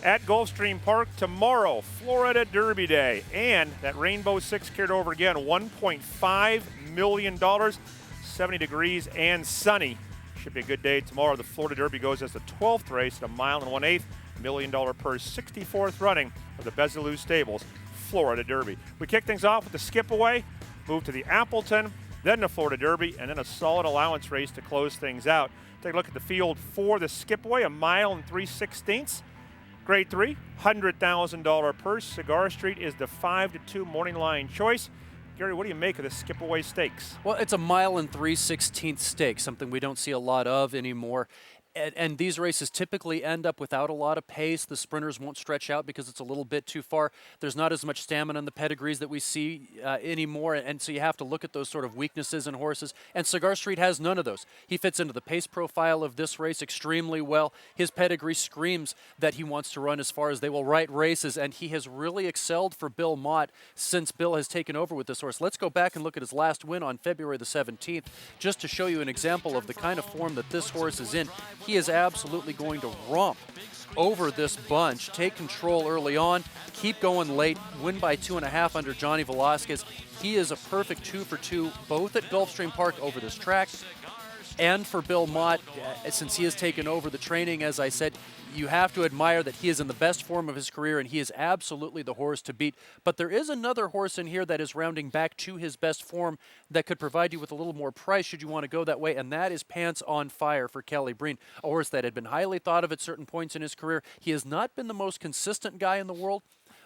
At Gulfstream Park tomorrow, Florida Derby Day. And that Rainbow Six carried over again, $1.5 million, 70 degrees and sunny. Should be a good day tomorrow. The Florida Derby goes as the 12th race at a mile and 1/8, $1 million purse, 64th running of the Bezelou Stables Florida Derby. We kick things off with the skip away, move to the Appleton, then the Florida Derby, and then a solid allowance race to close things out. Take a look at the field for the skip away, a mile and 3/16. Grade 3, $100,000 purse. Cigar Street is the 5-2 morning line choice. Gary, what do you make of the skip away stakes? Well, it's a mile and 3/16 stake, something we don't see a lot of anymore. And these races typically end up without a lot of pace. The sprinters won't stretch out because it's a little bit too far. There's not as much stamina in the pedigrees that we see anymore, and so you have to look at those sort of weaknesses in horses. And Cigar Street has none of those. He fits into the pace profile of this race extremely well. His pedigree screams that he wants to run as far as they will write races, and he has really excelled for Bill Mott since Bill has taken over with this horse. Let's go back and look at his last win on February the 17th, just to show you an example of the kind of form that this horse is in. He is absolutely going to romp over this bunch, take control early on, keep going late, win by 2.5 under Johnny Velasquez. He is a perfect 2 for 2, both at Gulfstream Park over this track and for Bill Mott, since he has taken over the training. As I said, you have to admire that he is in the best form of his career, and he is absolutely the horse to beat. But there is another horse in here that is rounding back to his best form that could provide you with a little more price should you want to go that way, and that is Pants on Fire for Kelly Breen, a horse that had been highly thought of at certain points in his career. He has not been the most consistent guy in the world,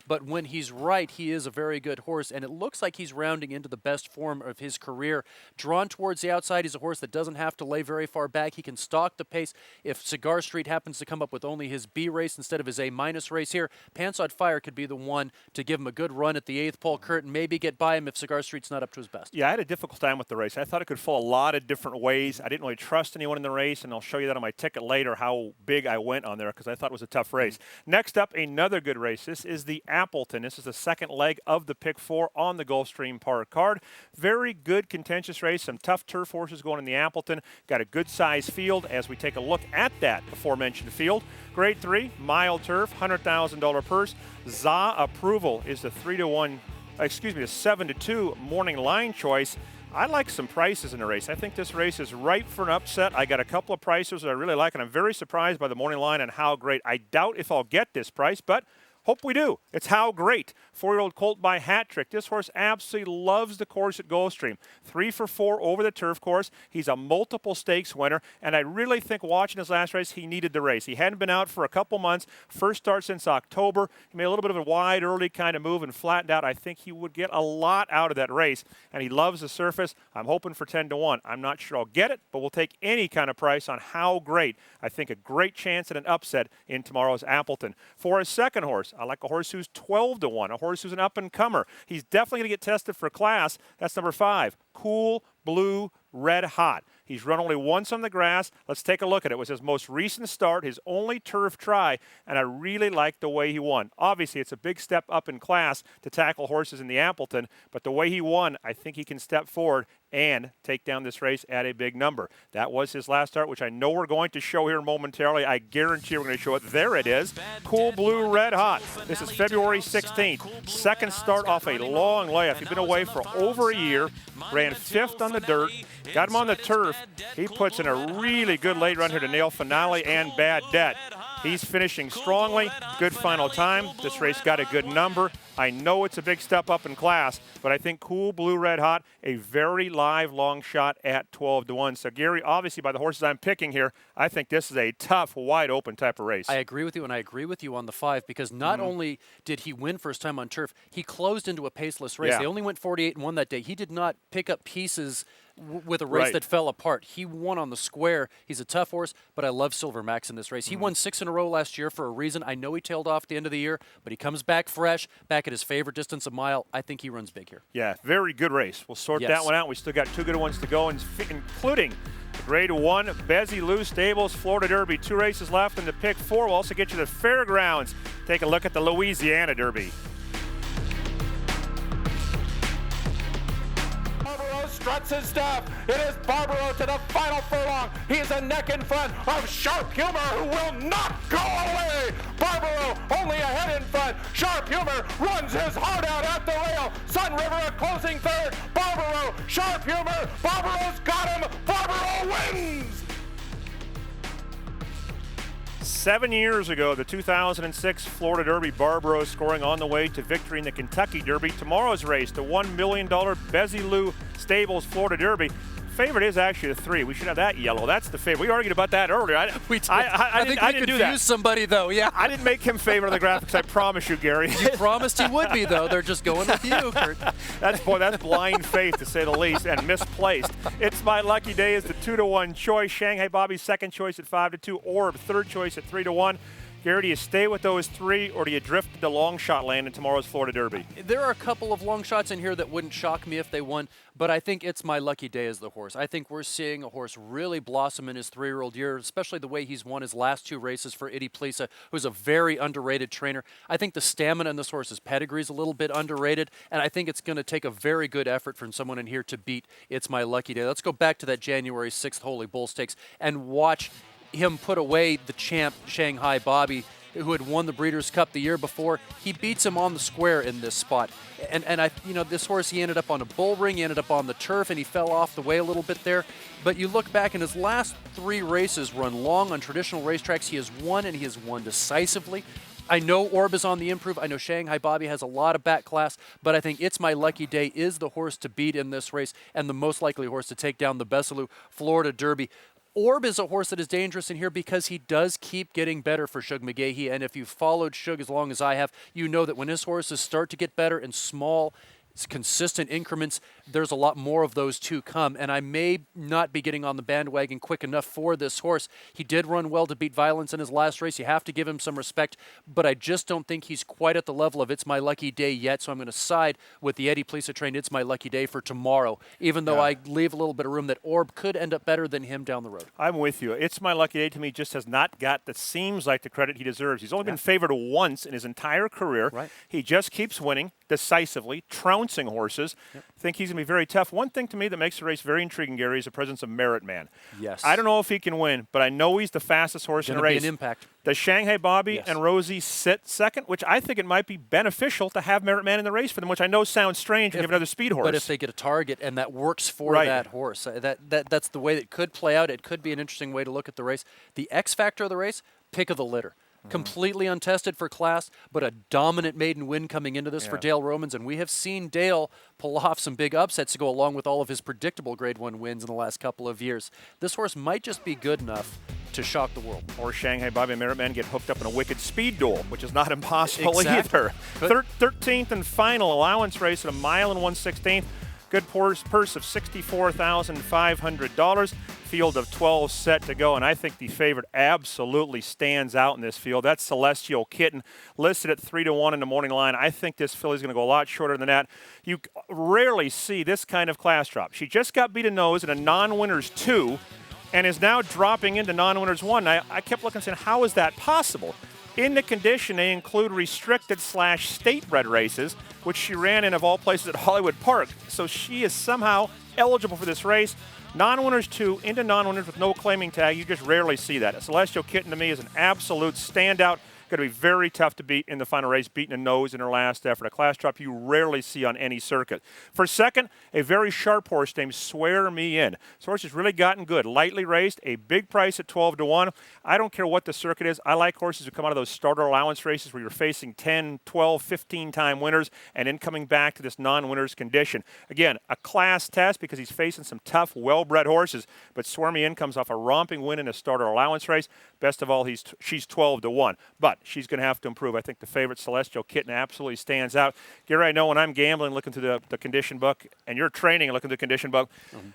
but when he's right, he is a very good horse, and it looks like he's rounding into the best form of his career. Drawn towards the outside, he's a horse that doesn't have to lay very far back. He can stalk the pace. If Cigar Street happens to come up with only his B race instead of his A- race here, Pants on Fire could be the one to give him a good run at the 8th pole curtain, maybe get by him if Cigar Street's not up to his best. Yeah, I had a difficult time with the race. I thought it could fall a lot of different ways. I didn't really trust anyone in the race, and I'll show you that on my ticket later, how big I went on there, because I thought it was a tough race. Next up, another good race. This is the Appleton. This is the second leg of the pick 4 on the Gulfstream Park card. Very good contentious race. Some tough turf horses going in the Appleton. Got a good size field as we take a look at that aforementioned field. Grade 3, mile turf, $100,000 purse. ZA Approval is the 7-2 morning line choice. I like some prices in the race. I think this race is ripe for an upset. I got a couple of prices that I really like, and I'm very surprised by the morning line and how great. I doubt if I'll get this price, but hope we do. It's How Great. 4-year-old colt by Hat Trick. This horse absolutely loves the course at Gulfstream. 3 for 4 over the turf course. He's a multiple stakes winner, and I really think watching his last race, he needed the race. He hadn't been out for a couple months. First start since October. He made a little bit of a wide early kind of move and flattened out. I think he would get a lot out of that race, and he loves the surface. I'm hoping for 10-1. I'm not sure I'll get it, but we'll take any kind of price on How Great. I think a great chance at an upset in tomorrow's Appleton. For a second horse, I like a horse who's 12-1, a horse who's an up-and-comer. He's definitely going to get tested for class. That's number 5, Cool Blue Red Hot. He's run only once on the grass. Let's take a look at it. It was his most recent start, his only turf try, and I really like the way he won. Obviously, it's a big step up in class to tackle horses in the Appleton, but the way he won, I think he can step forward and take down this race at a big number. That was his last start, which I know we're going to show here momentarily. I guarantee we're going to show it. There it is. Cool Blue Red Hot. This is February 16th. Second start off a long layoff. He's been away for over a year. Ran 5th on the dirt. Got him on the turf. He puts in a really good late run here to nail Finale and Bad Debt. He's finishing strongly. Good final time. This race got a good number. I know it's a big step up in class, but I think Cool Blue Red Hot, a very live long shot at 12-1. So, Gary, obviously by the horses I'm picking here, I think this is a tough, wide open type of race. I agree with you, and I agree with you on the 5, because not only did he win first time on turf, he closed into a paceless race. Yeah. They only went 48-1 that day. He did not pick up pieces with a race that fell apart. He won on the square. He's a tough horse, but I love Silver Max in this race. He won 6 in a row last year for a reason. I know he tailed off at the end of the year, but he comes back fresh, back at his favorite distance, a mile. I think he runs big here. Yeah, very good race. We'll sort that one out. We still got 2 good ones to go, including the Grade 1 Bezelou Stables Florida Derby. 2 races left in the pick 4. We'll also get you the fairgrounds. Take a look at the Louisiana Derby. struts his stuff. It is Barbaro to the final furlong. He's a neck in front of Sharp Humor, who will not go away. Barbaro only ahead in front. Sharp Humor runs his heart out at the rail. Sun River a closing third. Barbaro, Sharp Humor. Barbaro's got him. Barbaro wins. 7 years ago, the 2006 Florida Derby, Barbaro scoring on the way to victory in the Kentucky Derby. Tomorrow's race, the $1 million Bezzy Stables Florida Derby. Favorite is actually the 3. We should have that yellow. That's the favorite. We argued about that earlier. I think didn't we do that. confused somebody, though. Yeah. I didn't make him favorite on the graphics. I promise you, Gary. You promised he would be, though. They're just going with you, Kurt. That's blind faith, to say the least, and misplaced. It's My Lucky Day is the 2-1 choice. Shanghai Bobby's second choice at 5-2. Orb, third choice at 3-1. Gary, do you stay with those 3, or do you drift to the long shot land in tomorrow's Florida Derby? There are a couple of long shots in here that wouldn't shock me if they won, but I think It's My Lucky Day as the horse. I think we're seeing a horse really blossom in his 3-year-old year, especially the way he's won his last 2 races for Itty Plisa, who's a very underrated trainer. I think the stamina in this horse's pedigree is a little bit underrated, and I think it's going to take a very good effort from someone in here to beat It's My Lucky Day. Let's go back to that January 6th Holy Bull Stakes and watch him put away the champ Shanghai Bobby, who had won the Breeders' Cup the year before. He beats him on the square in this spot. And this horse, he ended up on a bull ring, he ended up on the turf, and he fell off the way a little bit there. But you look back in his last 3 races run long on traditional racetracks, he has won, and he has won decisively. I know Orb is on the improve. I know Shanghai Bobby has a lot of back class, but I think It's My Lucky Day is the horse to beat in this race and the most likely horse to take down the Bezzy Florida Derby. Orb is a horse that is dangerous in here because he does keep getting better for Shug McGaughey, and if you've followed Shug as long as I have, you know that when his horses start to get better in small, consistent increments, there's a lot more of those to come, and I may not be getting on the bandwagon quick enough for this horse. He did run well to beat Violence in his last race. You have to give him some respect, but I just don't think he's quite at the level of It's My Lucky Day yet, so I'm going to side with the Eddie Plisa trained It's My Lucky Day for tomorrow, even though I leave a little bit of room that Orb could end up better than him down the road. I'm with you. It's My Lucky Day to me just has not got the seems like the credit he deserves. He's only been favored once in his entire career. Right. He just keeps winning decisively, trouncing horses. I think he's going to be very tough. One thing to me that makes the race very intriguing, Gary, is the presence of Merit Man. Yes. I don't know if he can win, but I know he's the fastest horse in the race. Be an impact. Does Shanghai Bobby and Rosie sit second, which I think it might be beneficial to have Merit Man in the race for them, which I know sounds strange when you have another speed horse. But if they get a target and that works for that horse, that's the way that could play out. It could be an interesting way to look at the race. The X factor of the race, pick of the litter. Completely untested for class, but a dominant maiden win coming into this for Dale Romans, and we have seen Dale pull off some big upsets to go along with all of his predictable Grade 1 wins in the last couple of years. This horse might just be good enough to shock the world. Or Shanghai Bobby and Merit Man get hooked up in a wicked speed duel, which is not impossible either. 13th and final allowance race at 1 mile and 1/16. Good purse of $64,500. Field of 12 set to go, and I think the favorite absolutely stands out in this field. That's Celestial Kitten, listed at 3-1 in the morning line. I think this filly's going to go a lot shorter than that. You rarely see this kind of class drop. She just got beat a nose in a non-winners 2 and is now dropping into non-winners 1. I kept looking and saying, how is that possible? In the condition, they include restricted/state bred races, which she ran in, of all places, at Hollywood Park. So she is somehow eligible for this race. Non-winners 2 into non-winners with no claiming tag. You just rarely see that. A Celestial Kitten, to me, is an absolute standout. Going to be very tough to beat in the final race, beating a nose in her last effort. A class drop you rarely see on any circuit. For second, a very sharp horse named Swear Me In. This horse has really gotten good. Lightly raced, a big price at 12-1. I don't care what the circuit is. I like horses who come out of those starter allowance races where you're facing 10, 12, 15-time winners and then coming back to this non-winners condition. Again, a class test because he's facing some tough, well-bred horses, but Swear Me In comes off a romping win in a starter allowance race. Best of all, she's 12-1. But she's going to have to improve. I think the favorite, Celestial Kitten, absolutely stands out. Gary, I know when I'm gambling, looking through the condition book, and you're training and looking through the condition book,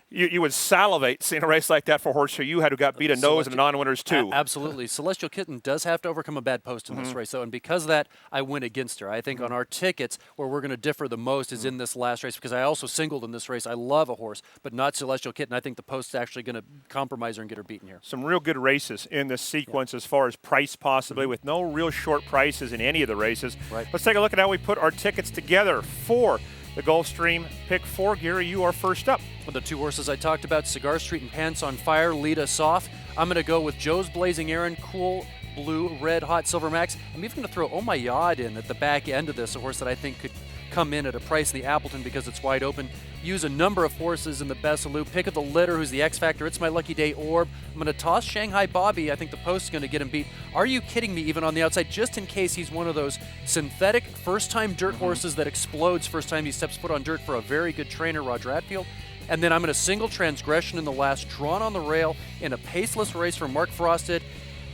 you would salivate seeing a race like that for a horse who you had who got beat a nose in the non-winners too. Absolutely. Celestial Kitten does have to overcome a bad post in this race, though, and because of that, I win against her. I think on our tickets, where we're going to differ the most is in this last race, because I also singled in this race. I love a horse, but not Celestial Kitten. I think the post's actually going to compromise her and get her beaten here. Some real good races in this sequence as far as price possibly, with no real short prices in any of the races. Let's take a look at how we put our tickets together for the Gulfstream Pick 4. Gary, you are first up. Well, the two horses I talked about, Cigar Street and Pants on Fire, lead us off. I'm going to go with Joe's Blazing Aaron, Cool Blue, Red Hot, Silver Max. I'm even going to throw Oh My Yod in at the back end of this, a horse that I think could come in at a price in the Appleton because it's wide open. Use a number of horses in the Besaloo. Pick of the litter, who's the X Factor. It's My Lucky Day Orb. I'm going to toss Shanghai Bobby. I think the post is going to get him beat. Are you kidding me? Even on the outside, just in case he's one of those synthetic first-time dirt horses that explodes first time he steps foot on dirt for a very good trainer, Roger Atfield. And then I'm going to single Transgression in the last, drawn on the rail in a paceless race for Mark Frosted.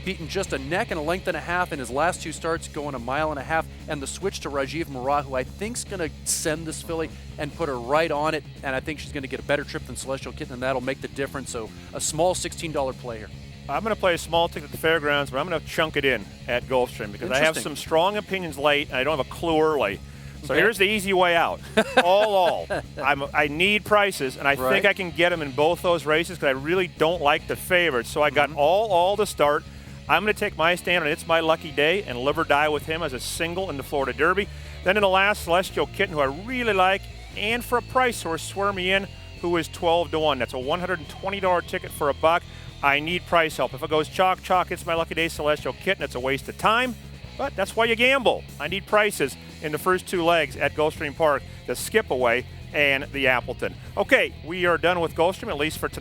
Beaten just a neck and a length and a half in his last two starts, going a mile and a half, and the switch to Rajiv Murat, who I think's going to send this filly and put her right on it, and I think she's going to get a better trip than Celestial Kitten, and that'll make the difference. So a small $16 play here. I'm going to play a small ticket at the fairgrounds, but I'm going to chunk it in at Gulfstream because I have some strong opinions late, and I don't have a clue early. So here's the easy way out. All. I need prices, and I think I can get them in both those races because I really don't like the favorites. So I got all to start. I'm going to take my stand on It's My Lucky Day and live or die with him as a single in the Florida Derby. Then in the last, Celestial Kitten, who I really like, and for a price horse, Swear Me In, who is 12-1. That's a $120 ticket for $1. I need price help. If it goes chalk, It's My Lucky Day, Celestial Kitten, it's a waste of time. But that's why you gamble. I need prices in the first two legs at Gulfstream Park, the Skip Away and the Appleton. Okay, we are done with Gulfstream, at least for tonight.